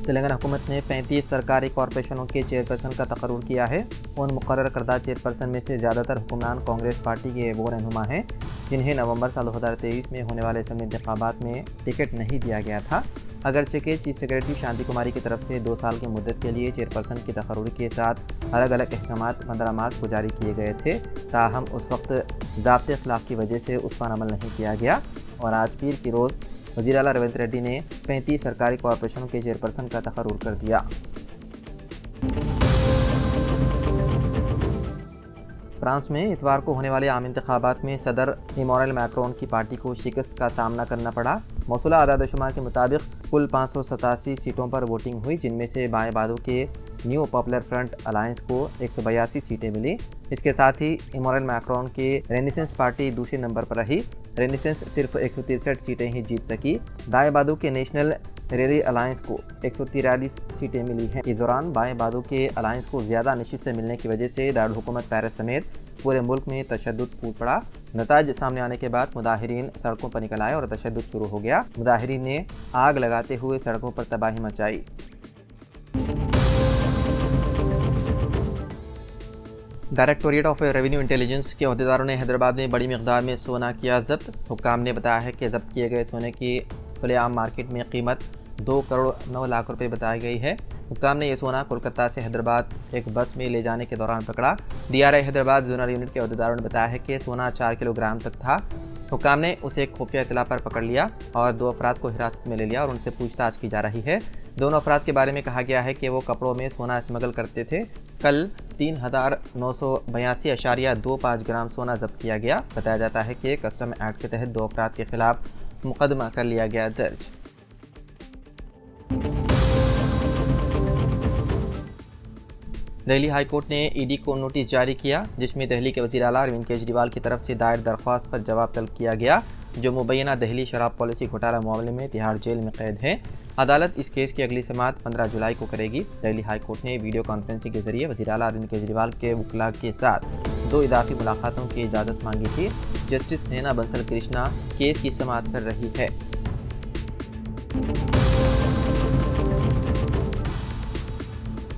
तेलंगाना हुकूमत ने 35 सरकारी कॉरपोरेशनों के चेयरपर्सन का तकर्रुर किया है। उन मुकर्रर करदा चेयरपर्सन में से ज़्यादातर हुक्मरान कांग्रेस पार्टी के वो रहनुमा हैं जिन्हें नवंबर साल 2023 में होने वाले असम्बली इंतखाबात में टिकट नहीं दिया गया था। अगरचे के चीफ सेक्रेटरी शांति कुमारी की तरफ से 2 साल की मुद्दत के लिए चेयरपर्सन की तकर्रुर के साथ अलग अलग अहकामात 15 मार्च को जारी किए गए थे, ताहम उस वक्त ज़ाब्ते खिलाफ की वजह से उस पर अमल नहीं किया गया और आज पीर की रोज़ वज़ीर आला रेवंत रेड्डी ने 35 सरकारी कॉरपोरेशनों के चेयरपर्सन का तकर्रुर कर दिया। फ्रांस में इतवार को होने वाले आम इंतखाबात में सदर इमैनुअल मैक्रोन की पार्टी को शिकस्त का सामना करना पड़ा। मौसूला आदाद-ओ-शुमार के मुताबिक कुल 587 सीटों पर वोटिंग हुई, जिनमें से बाएं बादू के न्यू पॉपुलर फ्रंट अलायंस को 182 सीटें मिली। इसके साथ ही इमैनुअल मैक्रोन की रेनेसेंस पार्टी दूसरे नंबर पर रही। रेनेसेंस सिर्फ 163 सीटें ही जीत सकी। दाएं बादू के नेशनल रेरी अलायंस को 143 सीटें मिली हैं। इस दौरान बाएं बादू के अलायंस को ज़्यादा नशिस्तें मिलने की वजह से दारुल हुकूमत पेरिस समेत पूरे मुल्क में तशद्दुद फूट पड़ा। नताज सामने आने के बाद मुजाहिरीन सड़कों पर निकल आए और तशद्दुद शुरू हो गया। मुजाहिरीन ने आग लगाते हुए सड़कों पर तबाही मचाई। डायरेक्टोरेट ऑफ रेवेन्यू इंटेलिजेंस के अहदेदारों ने हैदराबाद में बड़ी मिकदार में सोना किया जब्त। हुक्काम ने बताया है कि जब्त किए गए सोने की खुलेआम मार्केट में कीमत 2 करोड़ 9 लाख रुपए बताई गई है। हुक्काम ने यह सोना कोलकाता से हैदराबाद एक बस में ले जाने के दौरान पकड़ा। DRI हैदराबाद जोनल यूनिट के अहदेदारों ने बताया है कि सोना 4 किलोग्राम तक था। हुक्काम ने उसे एक खुफिया इतला पर पकड़ लिया और 2 अफराद को हिरासत में ले लिया और उनसे पूछताछ की जा रही है। दोनों अफराद के बारे में कहा गया है कि वो कपड़ों में सोना स्मगल करते थे। कल 3982.25 ग्राम सोना जब्त किया गया। बताया जाता है कि कस्टम एक्ट के तहत 2 अफराद के खिलाफ मुकदमा कर लिया गया दर्ज। दिल्ली हाई कोर्ट ने ED को नोटिस जारी किया, जिसमें दिल्ली के वज़ीर आला अरविंद केजरीवाल की तरफ से दायर दरख्वास्त पर जवाब तलब किया गया, जो मुबैना दिल्ली शराब पॉलिसी घोटाला मामले में तिहाड़ जेल में कैद है। अदालत इस केस की अगली समाअत 15 जुलाई को करेगी। दिल्ली हाई कोर्ट ने वीडियो कॉन्फ्रेंसिंग के जरिए वज़ीर आला अरविंद केजरीवाल के वकील के साथ 2 इदाफी मुलाकातों की इजाज़त मांगी थी। जस्टिस नैना बंसल कृष्णा केस की समाअत कर रही है।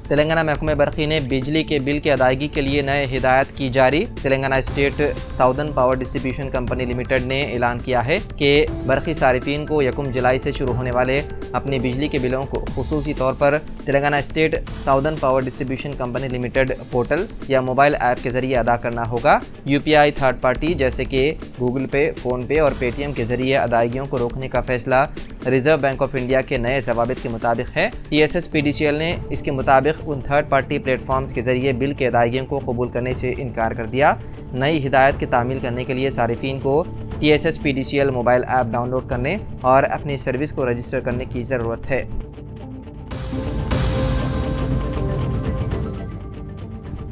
तेलंगाना महकमे बरक़ी ने बिजली के बिल की अदायगी के लिए नए हिदायत की जारी। Telangana state southern power distribution company limited ने ऐलान किया है कि बरक़ी सारिफीन को 1 जुलाई से शुरू होने वाले अपनी बिजली के बिलों को खुसूसी तौर पर Telangana state southern power distribution company limited portal या मोबाइल ऐप के जरिए अदा करना होगा। UPI थर्ड पार्टी जैसे कि गूगल पे, फ़ोन पे और पेटीएम के जरिए अदायगियों को रोकने का फैसला रिजर्व बैंक ऑफ इंडिया के नए ज़वाबित के मुताबिक है। TSS-PDCL ने इसके मुताबिक उन थर्ड पार्टी प्लेटफॉर्म्स के जरिए बिल के अदायगियों को कबूल करने से इनकार कर दिया। नई हिदायत की तामील करने के लिए सारिफीन को TSS-PDCL मोबाइल ऐप डाउनलोड करने और अपनी सर्विस को रजिस्टर करने की ज़रूरत है।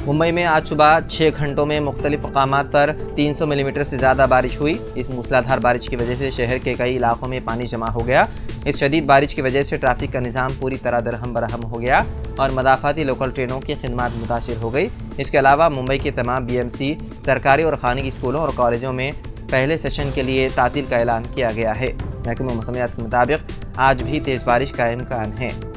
मुंबई में आज सुबह 6 घंटों में मुख्तलिफ मकामात पर 300 मिलीमीटर से ज़्यादा बारिश हुई। इस मूसलाधार बारिश की वजह से शहर के कई इलाकों में पानी जमा हो गया। इस शदीद बारिश की वजह से ट्रैफिक का निज़ाम पूरी तरह दरहम बरहम हो गया और मदाफ़ाती लोकल ट्रेनों की खिदमत मुतासिर हो गई। इसके अलावा मुंबई के तमाम BMC, सरकारी और खानगी स्कूलों और कॉलेजों में पहले सेशन के लिए तातील का ऐलान किया गया है। महकमे मौसमियात के मुताबिक आज भी तेज़ बारिश का इम्कान है।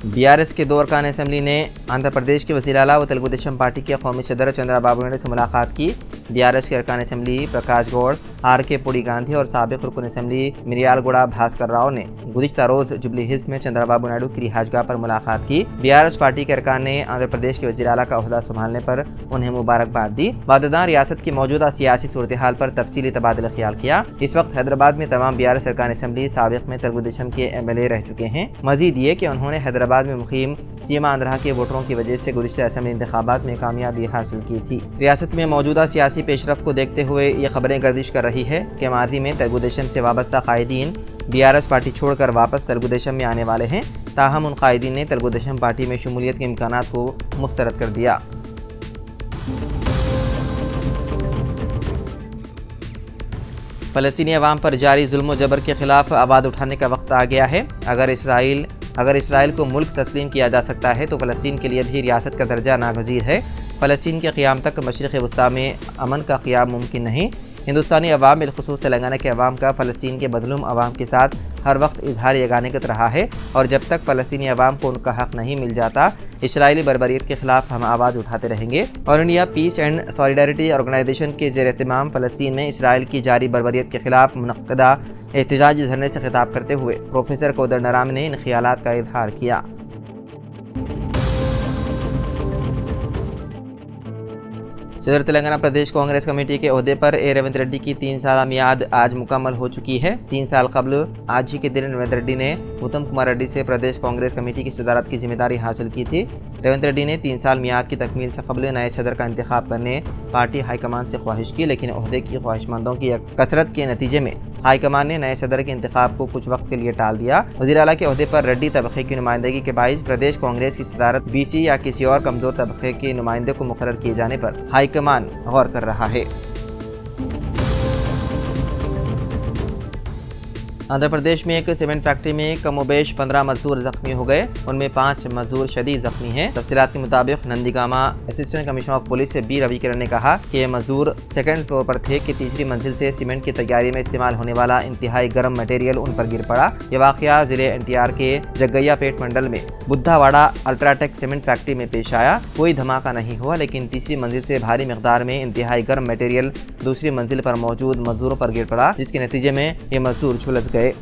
BRS के 2 अरकान असम्बली ने आंध्र प्रदेश के वज़ीर आला व तेलुगु देशम पार्टी के कौमी सदर चंद्रबाबू नायडू से मुलाकात की। BRS के अरकान असम्बली प्रकाश गौड़, RK पुड़ी गांधी और साबिक रुकन असम्बली मिरियालगुड़ा भास्कर राव ने गुज़िश्ता रोज़ जुबली हिल्स में चंद्रबाबू नायडू की रिहाइशगाह पर मुलाकात की। BRS पार्टी के अरकान ने आंध्र प्रदेश के वज़ीर आला का ओहदा संभालने पर उन्हें मुबारकबाद दी। वाददान रियासत की मौजूदा सियासी सूरत हाल पर तफसीली तबादला ख्याल किया। इस वक्त हैदराबाद में तमाम BRS अरकान असम्बली साबिक में तेलुगु देशम के MLA रह चुके हैं। मजीद ये कि उन्होंने हैदराबाद में मुकीम सीमा आंध्रा के वोटरों की वजह से गुज़िश्ता असम्बली इंतखाबात में कामयाबी हासिल की थी। रियासत में मौजूदा सियासी पेशरफ्त को देखते हुए ये खबरें गर्दिश कर रही है कि माजी में तेलुगु देशम से वाबस्ता कायदीन BRS पार्टी छोड़कर वापस तेलुगु देशम में आने वाले हैं। ताहम उन कायदीन ने तेलुगु देशम पार्टी में शमूलियत के इम्कानात को मुस्तरद कर दिया। फ़लस्तीनी अवाम पर जारी जुल्म व जबर के खिलाफ आवाज़ उठाने का वक्त आ गया है। अगर इसराइल अगर इसराइल को मुल्क तस्लीम किया जा सकता है तो फ़लस्तीन के लिए भी रियासत का दर्जा नागज़ीर है। फ़लस्तीन के क़याम तक मशरिक़ वस्ता में अमन का क़याम मुमकिन नहीं। हिंदुस्तानी अवाम बिलख़ुसूस तेलंगाना के अवाम का फ़लस्तीन के मज़लूम अवाम के साथ हर वक्त इजहार यगानियत रहा है और जब तक फ़लस्तीनी अवाम को उनका हक़ नहीं मिल जाता इसराइली बर्बरियत के ख़िलाफ़ हम आवाज़ उठाते रहेंगे। और India peace and solidarity organisation के ज़ेर एहतमाम फ़लस्तीन में इसराइल की जारी बर्बरियत के ख़िलाफ़ मुनक़्क़दा एहतजाजी धरने से खिताब करते हुए प्रोफेसर कोदंडराम ने इन ख़यालात का इज़हार किया। सदर तेलंगाना प्रदेश कांग्रेस कमेटी के ओहदे पर रेवंत रेड्डी की 3 साल मियाद आज मुकम्मल हो चुकी है। 3 साल कबल आज ही के दिन रेवंत रेड्डी ने उत्तम कुमार रेड्डी से प्रदेश कांग्रेस कमेटी की सदारत की जिम्मेदारी हासिल की थी। रेवंत रेड्डी ने 3 साल मियाद की तकमील से कबल नए सदर का इंतखाब करने पार्टी हाईकमान से ख्वाहिश की, लेकिन ओहदे की ख्वाहिशमंदों की कसरत के नतीजे में हाईकमान ने नए सदर के इंतखाब को कुछ वक्त के लिए टाल दिया। वज़ीर आला के ओहदे पर रेड्डी तबक़े की नुमाइंदगी के बाइस प्रदेश कांग्रेस की सदारत BC या किसी और कमज़ोर तबक़े के नुमाइंदे को मुकर्रर किए जाने पर हाईकमान गौर कर रहा है। आंध्र प्रदेश में एक सीमेंट फैक्ट्री में कमोबेश 15 मजदूर जख्मी हो गए, उनमें 5 मजदूर शदीद जख्मी हैं। तफसीलात के मुताबिक Nandigama assistant commissioner of police B रविकिरण ने कहा कि ये मजदूर सेकंड फ्लोर पर थे कि तीसरी मंजिल से सीमेंट की तैयारी में इस्तेमाल होने वाला इंतहाई गर्म मटेरियल उन पर गिर पड़ा। ये वाक़या जिले NTR के जगैया पेट मंडल में बुद्धावाड़ा अल्ट्राटेक सीमेंट फैक्ट्री में पेश आया। कोई धमाका नहीं हुआ, लेकिन तीसरी मंजिल से भारी मिकदार में इंतहाई गर्म मटेरियल दूसरी मंजिल पर मौजूद मजदूरों पर गिर पड़ा, जिसके नतीजे में ये मजदूर झुलस गए।